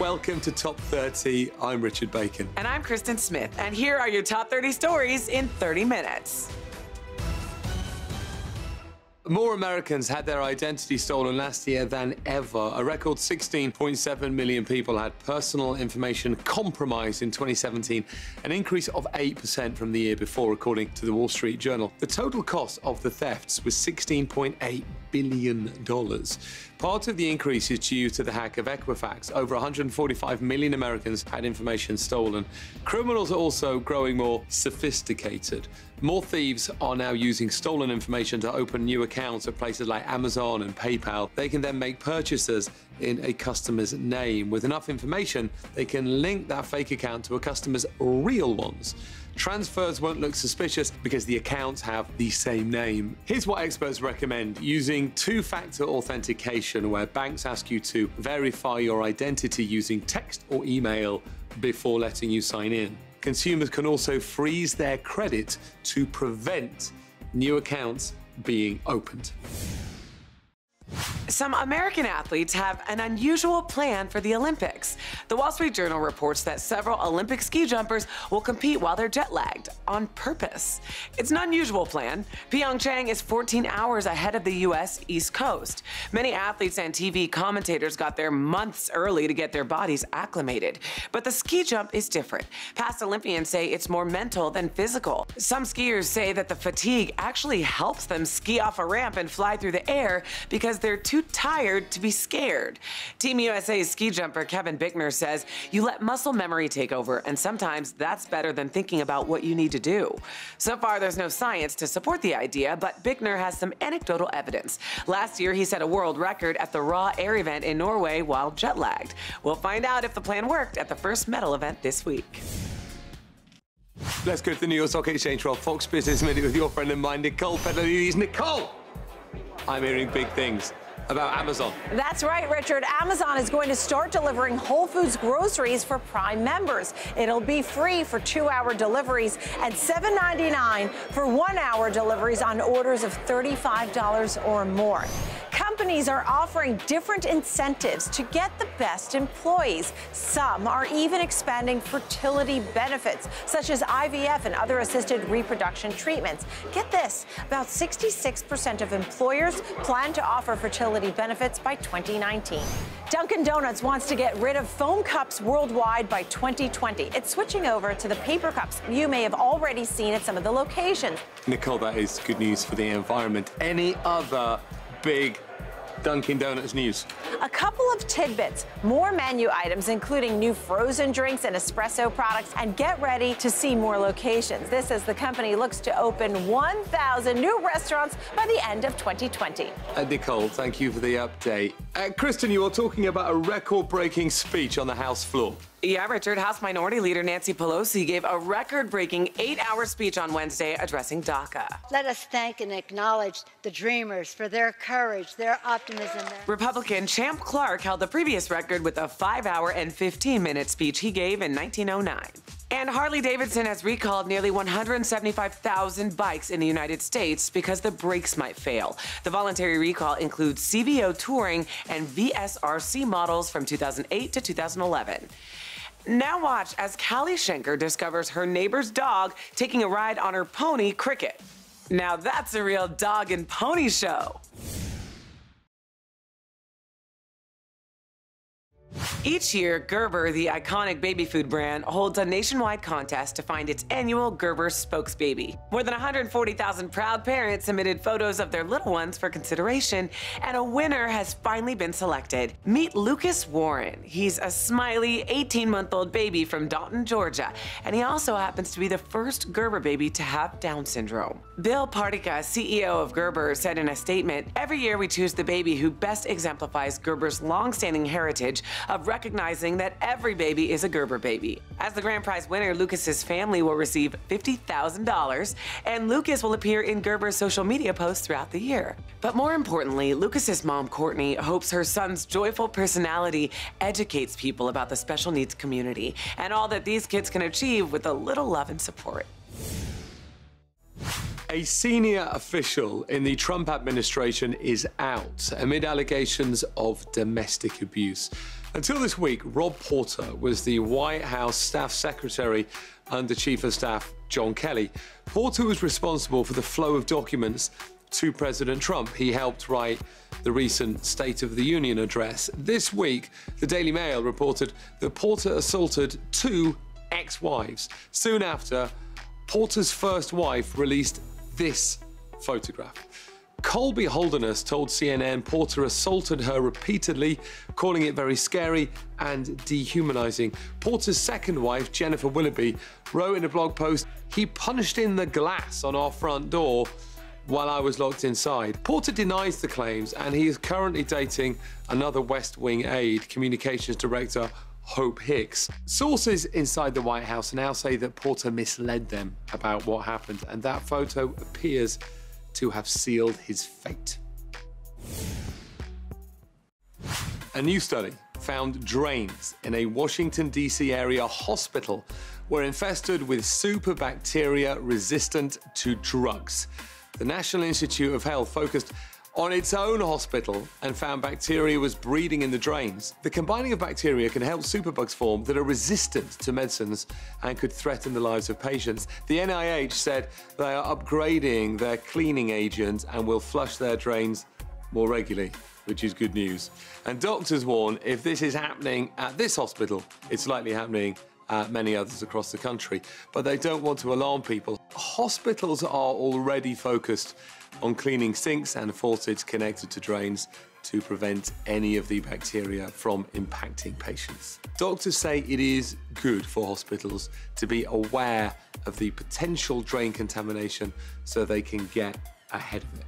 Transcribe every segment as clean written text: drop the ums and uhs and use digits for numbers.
Welcome to Top 30. I'm Richard Bacon. And I'm Kristen Smith. And here are your top 30 stories in 30 minutes. More Americans had their identity stolen last year than ever. A record 16.7 million people had personal information compromised in 2017, an increase of 8% from the year before, according to the Wall Street Journal. The total cost of the thefts was $16.8 billion. Part of the increase is due to the hack of Equifax. Over 145 million Americans had information stolen. Criminals are also growing more sophisticated. More thieves are now using stolen information to open new accounts at places like Amazon and PayPal. They can then make purchases in a customer's name. With enough information, they can link that fake account to a customer's real ones. Transfers won't look suspicious because the accounts have the same name. Here's what experts recommend: using two-factor authentication, where banks ask you to verify your identity using text or email before letting you sign in. Consumers can also freeze their credit to prevent new accounts being opened. Some American athletes have an unusual plan for the Olympics. The Wall Street Journal reports that several Olympic ski jumpers will compete while they're jet-lagged on purpose. It's an unusual plan. Pyeongchang is 14 hours ahead of the U.S. East Coast. Many athletes and TV commentators got there months early to get their bodies acclimated. But the ski jump is different. Past Olympians say it's more mental than physical. Some skiers say that the fatigue actually helps them ski off a ramp and fly through the air because they're too tired to be scared. Team USA's ski jumper Kevin Bickner says you let muscle memory take over, and sometimes that's better than thinking about what you need to do. So far, there's no science to support the idea, but Bickner has some anecdotal evidence. Last year, he set a world record at the Raw Air event in Norway while jet-lagged. We'll find out if the plan worked at the first medal event this week. Let's go to the New York Stock Exchange for our Fox Business Minute with your friend and mine, Nicole Pelosi. Nicole, I'm hearing big things about Amazon. That's right, Richard. Amazon is going to start delivering Whole Foods groceries for Prime members. It'll be free for 2-hour deliveries and $7.99 for 1-hour deliveries on orders of $35 or more. Companies are offering different incentives to get the best employees. Some are even expanding fertility benefits, such as IVF and other assisted reproduction treatments. Get this, about 66% of employers plan to offer fertility benefits by 2019. Dunkin' Donuts wants to get rid of foam cups worldwide by 2020. It's switching over to the paper cups you may have already seen at some of the locations. Nicole, that is good news for the environment. Any other big Dunkin' Donuts news? A couple of tidbits, more menu items, including new frozen drinks and espresso products, and get ready to see more locations. This as the company looks to open 1,000 new restaurants by the end of 2020. Nicole, thank you for the update. Kristen, you are talking about a record-breaking speech on the House floor. Yeah, Richard, House Minority Leader Nancy Pelosi gave a record-breaking 8-hour speech on Wednesday addressing DACA. Let us thank and acknowledge the Dreamers for their courage, their optimism. Republican Champ Clark held the previous record with a 5-hour and 15-minute speech he gave in 1909. And Harley-Davidson has recalled nearly 175,000 bikes in the United States because the brakes might fail. The voluntary recall includes CVO Touring and VSRC models from 2008 to 2011. Now watch as Callie Schenker discovers her neighbor's dog taking a ride on her pony, Cricket. Now that's a real dog and pony show. Each year, Gerber, the iconic baby food brand, holds a nationwide contest to find its annual Gerber spokesbaby. More than 140,000 proud parents submitted photos of their little ones for consideration, and a winner has finally been selected. Meet Lucas Warren. He's a smiley 18-month-old baby from Dalton, Georgia, and he also happens to be the first Gerber baby to have Down syndrome. Bill Partica, CEO of Gerber, said in a statement, "Every year we choose the baby who best exemplifies Gerber's long-standing heritage of recognizing that every baby is a Gerber baby." As the grand prize winner, Lucas's family will receive $50,000, and Lucas will appear in Gerber's social media posts throughout the year. But more importantly, Lucas's mom, Courtney, hopes her son's joyful personality educates people about the special needs community and all that these kids can achieve with a little love and support. A senior official in the Trump administration is out amid allegations of domestic abuse. Until this week, Rob Porter was the White House staff secretary under Chief of Staff John Kelly. Porter was responsible for the flow of documents to President Trump. He helped write the recent State of the Union address. This week, the Daily Mail reported that Porter assaulted 2 ex-wives. Soon after, Porter's first wife released this photograph. Colby Holderness told CNN Porter assaulted her repeatedly, calling it very scary and dehumanizing. Porter's second wife, Jennifer Willoughby, wrote in a blog post, "He punched in the glass on our front door while I was locked inside." Porter denies the claims, and he is currently dating another West Wing aide, communications director Hope Hicks. Sources inside the White House now say that Porter misled them about what happened, and that photo appears to have sealed his fate. A new study found drains in a Washington, D.C. area hospital were infested with superbacteria resistant to drugs. The National Institute of Health focused on its own hospital and found bacteria was breeding in the drains. The combining of bacteria can help superbugs form that are resistant to medicines and could threaten the lives of patients. The NIH said they are upgrading their cleaning agent and will flush their drains more regularly, which is good news. And doctors warn if this is happening at this hospital, it's likely happening at many others across the country. But they don't want to alarm people. Hospitals are already focused on cleaning sinks and faucets connected to drains to prevent any of the bacteria from impacting patients. Doctors say it is good for hospitals to be aware of the potential drain contamination so they can get ahead of it.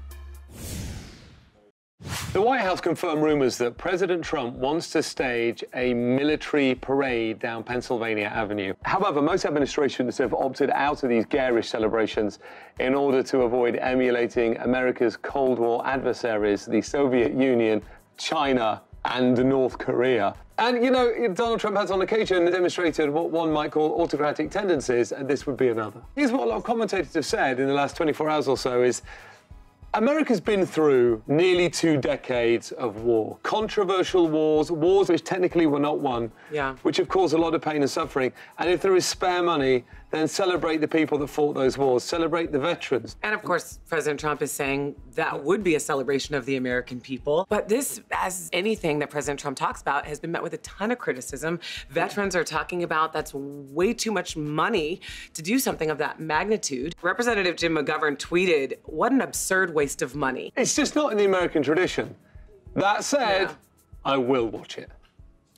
The White House confirmed rumors that President Trump wants to stage a military parade down Pennsylvania Avenue. However, most administrations have opted out of these garish celebrations in order to avoid emulating America's Cold War adversaries, the Soviet Union, China, and North Korea. And, you know, Donald Trump has on occasion demonstrated what one might call autocratic tendencies, and this would be another. Here's what a lot of commentators have said in the last 24 hours or so is, America's been through nearly 2 decades of war. Controversial wars, wars which technically were not won, which have caused a lot of pain and suffering. And if there is spare money, then celebrate the people that fought those wars, celebrate the veterans. And of course, President Trump is saying that would be a celebration of the American people. But this, as anything that President Trump talks about, has been met with a ton of criticism. Veterans are talking about that's way too much money to do something of that magnitude. Representative Jim McGovern tweeted, "What an absurd waste of money." It's just not in the American tradition. That said, I will watch it.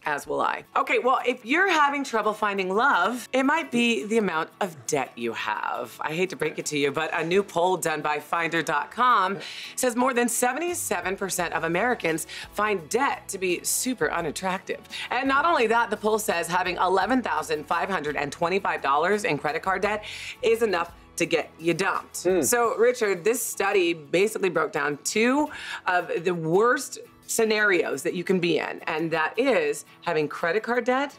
As will I. Okay, well, if you're having trouble finding love, it might be the amount of debt you have. I hate to break it to you, but a new poll done by Finder.com says more than 77% of Americans find debt to be super unattractive. And not only that, the poll says having $11,525 in credit card debt is enough to get you dumped. So, Richard, this study basically broke down 2 of the worst scenarios that you can be in, and that is having credit card debt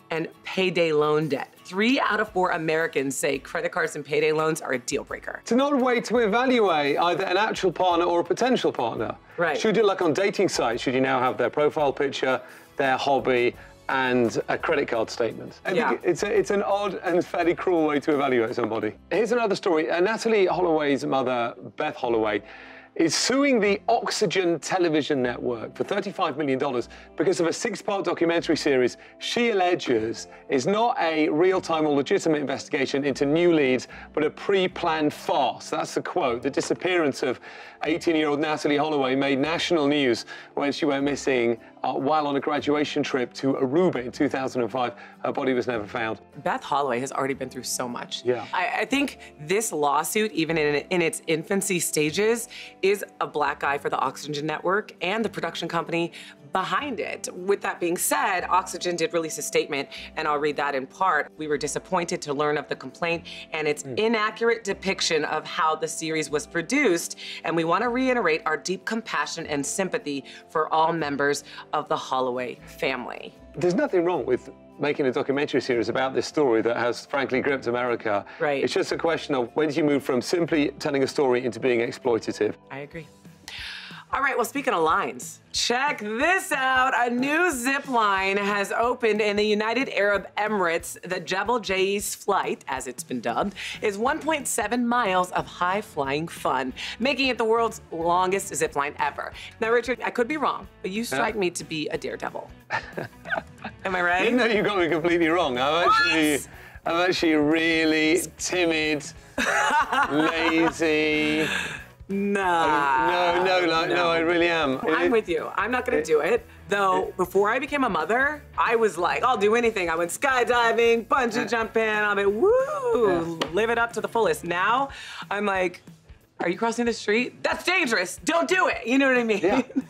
and payday loan debt. 3 out of 4 Americans say credit cards and payday loans are a deal breaker. It's not a way to evaluate either an actual partner or a potential partner. Right. Should you, like on dating sites, should you now have their profile picture, their hobby, and a credit card statement? I think it's an odd and fairly cruel way to evaluate somebody. Here's another story. Natalie Holloway's mother, Beth Holloway, is suing the Oxygen television network for $35 million because of a 6-part documentary series she alleges is not a real-time or legitimate investigation into new leads, but a pre-planned farce. That's the quote. The disappearance of 18-year-old Natalie Holloway made national news when she went missing while on a graduation trip to Aruba in 2005. Her body was never found. Beth Holloway has already been through so much. Yeah. I think this lawsuit, even in its infancy stages, is a black eye for the Oxygen network and the production company behind it. With that being said, Oxygen did release a statement, and I'll read that in part. "We were disappointed to learn of the complaint and its inaccurate depiction of how the series was produced, and we want to reiterate our deep compassion and sympathy for all members of the Holloway family." There's nothing wrong with making a documentary series about this story that has, frankly, gripped America. Right. It's just a question of when do you move from simply telling a story into being exploitative. I agree. All right, well, speaking of lines, check this out. A new zip line has opened in the United Arab Emirates. The Jebel Jais flight, as it's been dubbed, is 1.7 miles of high-flying fun, making it the world's longest zip line ever. Now, Richard, I could be wrong, but you strike me to be a daredevil. Am I right? No, you got me completely wrong. I'm actually really timid, lazy. No, I really am. I'm with you. I'm not gonna do it. Though, before I became a mother, I was like, I'll do anything. I went skydiving, bungee jumping, I'll be live it up to the fullest. Now, I'm like, are you crossing the street? That's dangerous, don't do it. You know what I mean?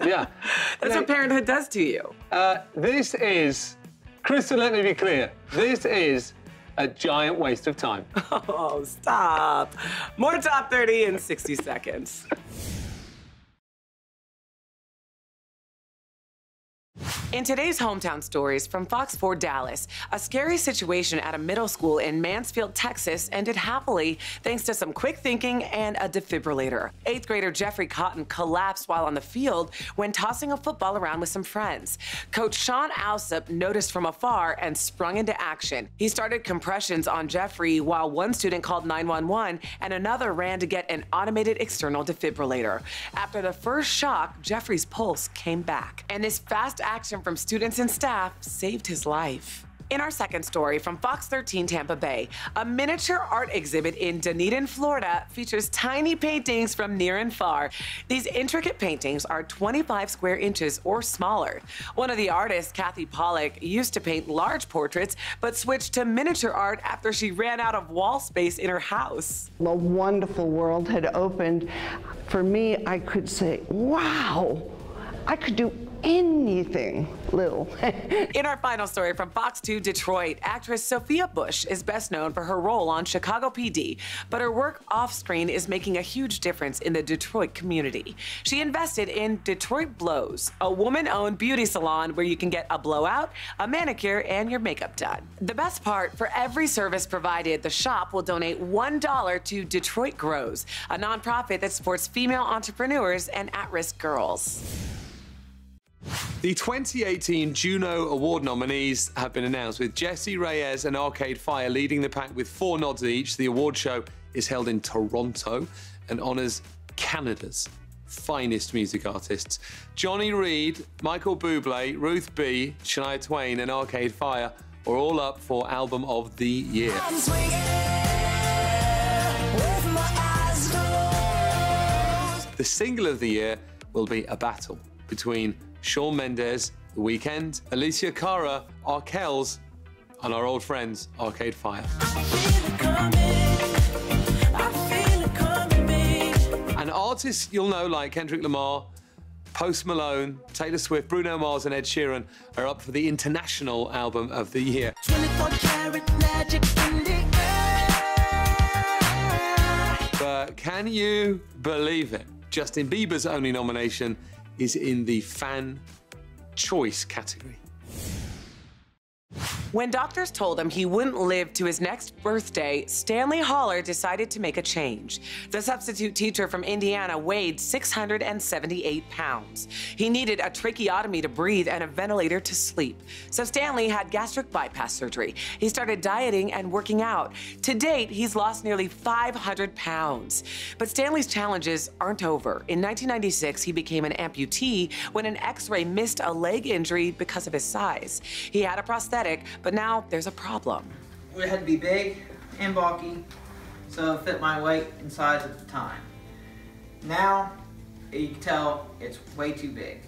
Yeah. That's what parenthood does to you. This is, Krista, let me be clear. This is a giant waste of time. Oh, stop. More Top 30 in 60 seconds. In today's Hometown Stories from Fox 4 Dallas, a scary situation at a middle school in Mansfield, Texas ended happily thanks to some quick thinking and a defibrillator. 8th grader Jeffrey Cotton collapsed while on the field when tossing a football around with some friends. Coach Sean Alsop noticed from afar and sprung into action. He started compressions on Jeffrey while one student called 911 and another ran to get an automated external defibrillator. After the first shock, Jeffrey's pulse came back, and this fast action from students and staff saved his life. In our second story from Fox 13 Tampa Bay, a miniature art exhibit in Dunedin, Florida features tiny paintings from near and far. These intricate paintings are 25 square inches or smaller. One of the artists, Kathy Pollock, used to paint large portraits, but switched to miniature art after she ran out of wall space in her house. A wonderful world had opened. For me, I could say, wow, I could do anything little. In our final story from Fox 2 Detroit, actress Sophia Bush is best known for her role on Chicago PD, but her work off-screen is making a huge difference in the Detroit community. She invested in Detroit Blows, a woman-owned beauty salon where you can get a blowout, a manicure, and your makeup done. The best part, for every service provided, the shop will donate $1 to Detroit Grows, a nonprofit that supports female entrepreneurs and at-risk girls. The 2018 Juno Award nominees have been announced, with Jessie Reyez and Arcade Fire leading the pack with 4 nods each. The award show is held in Toronto and honours Canada's finest music artists. Johnny Reid, Michael Bublé, Ruth B, Shania Twain and Arcade Fire are all up for Album of the Year. The single of the year will be a battle between Shawn Mendes, The Weeknd, Alicia Cara, Arkells, and our old friends, Arcade Fire. And artists you'll know like Kendrick Lamar, Post Malone, Taylor Swift, Bruno Mars and Ed Sheeran are up for the International Album of the Year. 24-karat magic in the air. But can you believe it? Justin Bieber's only nomination is in the Fan Choice category. When doctors told him he wouldn't live to his next birthday, Stanley Haller decided to make a change. The substitute teacher from Indiana weighed 678 pounds. He needed a tracheotomy to breathe and a ventilator to sleep. So Stanley had gastric bypass surgery. He started dieting and working out. To date, he's lost nearly 500 pounds. But Stanley's challenges aren't over. In 1996, he became an amputee when an X-ray missed a leg injury because of his size. He had a prosthetic, but now there's a problem. It had to be big and bulky, so it fit my weight and size at the time. Now, you can tell it's way too big.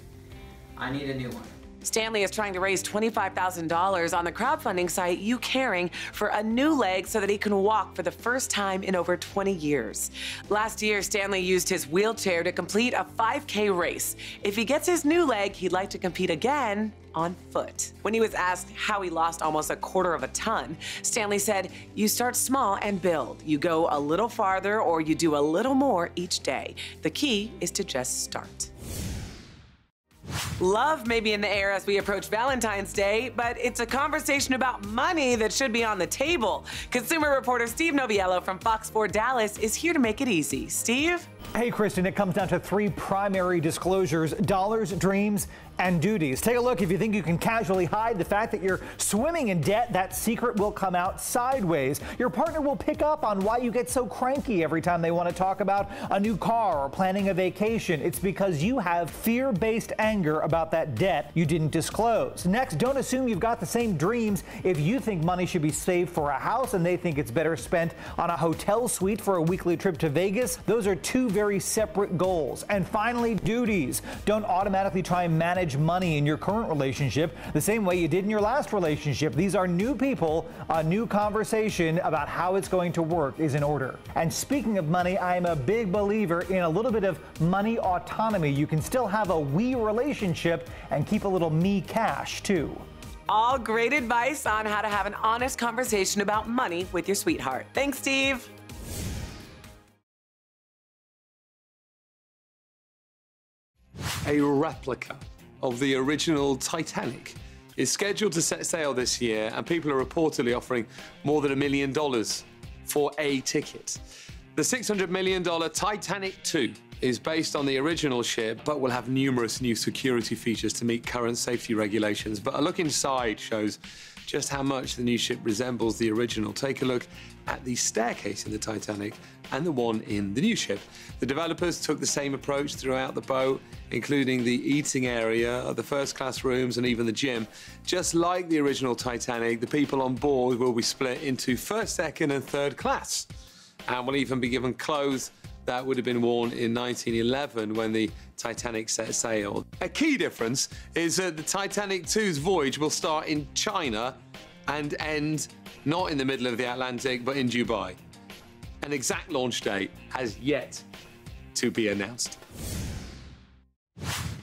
I need a new one. Stanley is trying to raise $25,000 on the crowdfunding site YouCaring for a new leg so that he can walk for the first time in over 20 years. Last year, Stanley used his wheelchair to complete a 5K race. If he gets his new leg, he'd like to compete again on foot. When he was asked how he lost almost a quarter of a ton, Stanley said, "You start small and build. You go a little farther or you do a little more each day. The key is to just start." Love may be in the air as we approach Valentine's Day, but it's a conversation about money that should be on the table. Consumer reporter Steve Noviello from Fox 4 Dallas is here to make it easy. Steve? Hey, Kristen, it comes down to three primary disclosures: dollars, dreams, and duties. Take a look. If you think you can casually hide the fact that you're swimming in debt, that secret will come out sideways. Your partner will pick up on why you get so cranky every time they want to talk about a new car or planning a vacation. It's because you have fear-based anger about that debt you didn't disclose. Next, don't assume you've got the same dreams if you think money should be saved for a house and they think it's better spent on a hotel suite for a weekly trip to Vegas. Those are two very separate goals. And finally, duties. Don't automatically try and manage money in your current relationship the same way you did in your last relationship. These are new people. A new conversation about how it's going to work is in order. And speaking of money, I'm a big believer in a little bit of money autonomy. You can still have a we relationship and keep a little me cash too. All great advice on how to have an honest conversation about money with your sweetheart. Thanks, Steve. A replica of the original Titanic is scheduled to set sail this year, and people are reportedly offering more than $1 million for a ticket. The $600 million Titanic 2 is based on the original ship, but will have numerous new security features to meet current safety regulations. But a look inside shows just how much the new ship resembles the original. Take a look at the staircase in the Titanic and the one in the new ship. The developers took the same approach throughout the boat, including the eating area, the first-class rooms, and even the gym. Just like the original Titanic, the people on board will be split into first, second, and third class, and will even be given clothes that would have been worn in 1911 when the Titanic set sail. A key difference is that the Titanic 2's voyage will start in China and end not in the middle of the Atlantic, but in Dubai. An exact launch date has yet to be announced.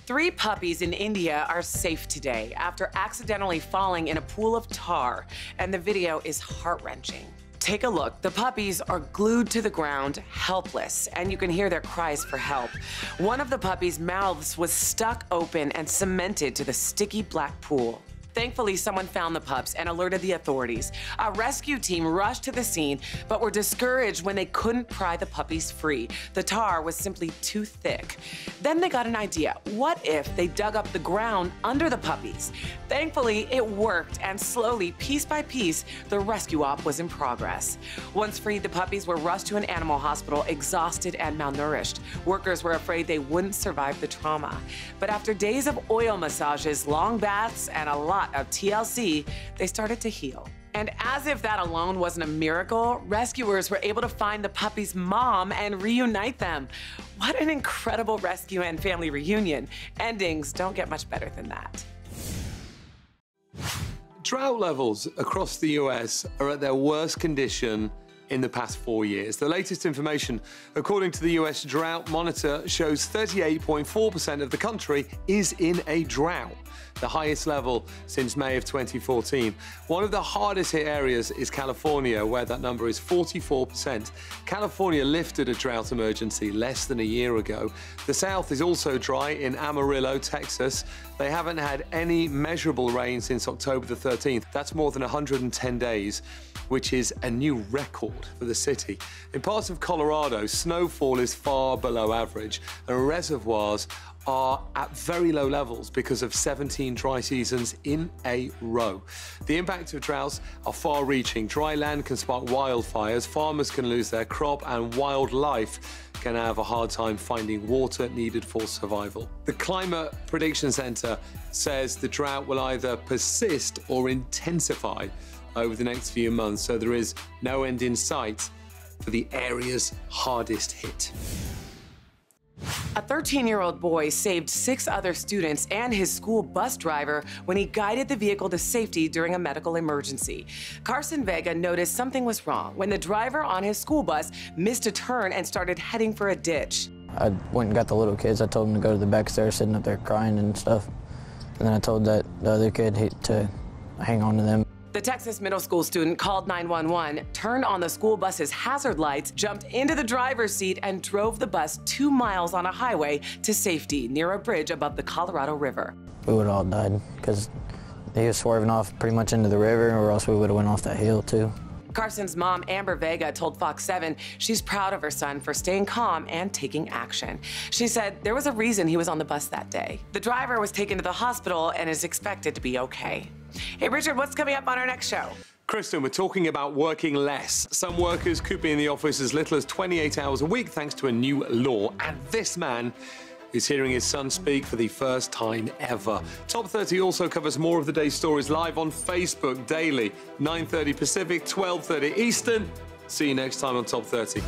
3 puppies in India are safe today after accidentally falling in a pool of tar, and the video is heart-wrenching. Take a look. The puppies are glued to the ground, helpless, and you can hear their cries for help. One of the puppies' mouths was stuck open and cemented to the sticky black pool. Thankfully, someone found the pups and alerted the authorities. A rescue team rushed to the scene, but were discouraged when they couldn't pry the puppies free. The tar was simply too thick. Then they got an idea. What if they dug up the ground under the puppies? Thankfully, it worked, and slowly, piece by piece, the rescue op was in progress. Once freed, the puppies were rushed to an animal hospital, exhausted and malnourished. Workers were afraid they wouldn't survive the trauma. But after days of oil massages, long baths, and a lot of TLC, they started to heal. And as if that alone wasn't a miracle, rescuers were able to find the puppy's mom and reunite them. What an incredible rescue and family reunion. Endings don't get much better than that. Drought levels across the US are at their worst condition in the past 4 years. The latest information, according to the US Drought Monitor, shows 38.4% of the country is in a drought, the highest level since May of 2014. One of the hardest hit areas is California, where that number is 44%. California lifted a drought emergency less than a year ago. The South is also dry in Amarillo, Texas. They haven't had any measurable rain since October the 13th. That's more than 110 days, which is a new record for the city. In parts of Colorado, snowfall is far below average, and reservoirs are at very low levels because of 17 dry seasons in a row. The impact of droughts are far-reaching. Dry land can spark wildfires, farmers can lose their crop, and wildlife can have a hard time finding water needed for survival. The Climate Prediction Center says the drought will either persist or intensify over the next few months, so there is no end in sight for the areas hardest hit. A 13-year-old boy saved 6 other students and his school bus driver when he guided the vehicle to safety during a medical emergency. Carson Vega noticed something was wrong when the driver on his school bus missed a turn and started heading for a ditch. I went and got the little kids. I told them to go to the back stairs, sitting up there crying and stuff. And then I told the other kid to hang on to them. The Texas middle school student called 911, turned on the school bus's hazard lights, jumped into the driver's seat, and drove the bus 2 miles on a highway to safety near a bridge above the Colorado River. We would have all died because he was swerving off pretty much into the river, or else we would have went off that hill too. Carson's mom, Amber Vega, told Fox 7 she's proud of her son for staying calm and taking action. She said there was a reason he was on the bus that day. The driver was taken to the hospital and is expected to be okay. Hey, Richard, what's coming up on our next show? Kristen, we're talking about working less. Some workers could be in the office as little as 28 hours a week thanks to a new law. And this man is hearing his son speak for the first time ever. Top 30 also covers more of the day's stories live on Facebook daily, 9:30 Pacific, 12:30 Eastern. See you next time on Top 30.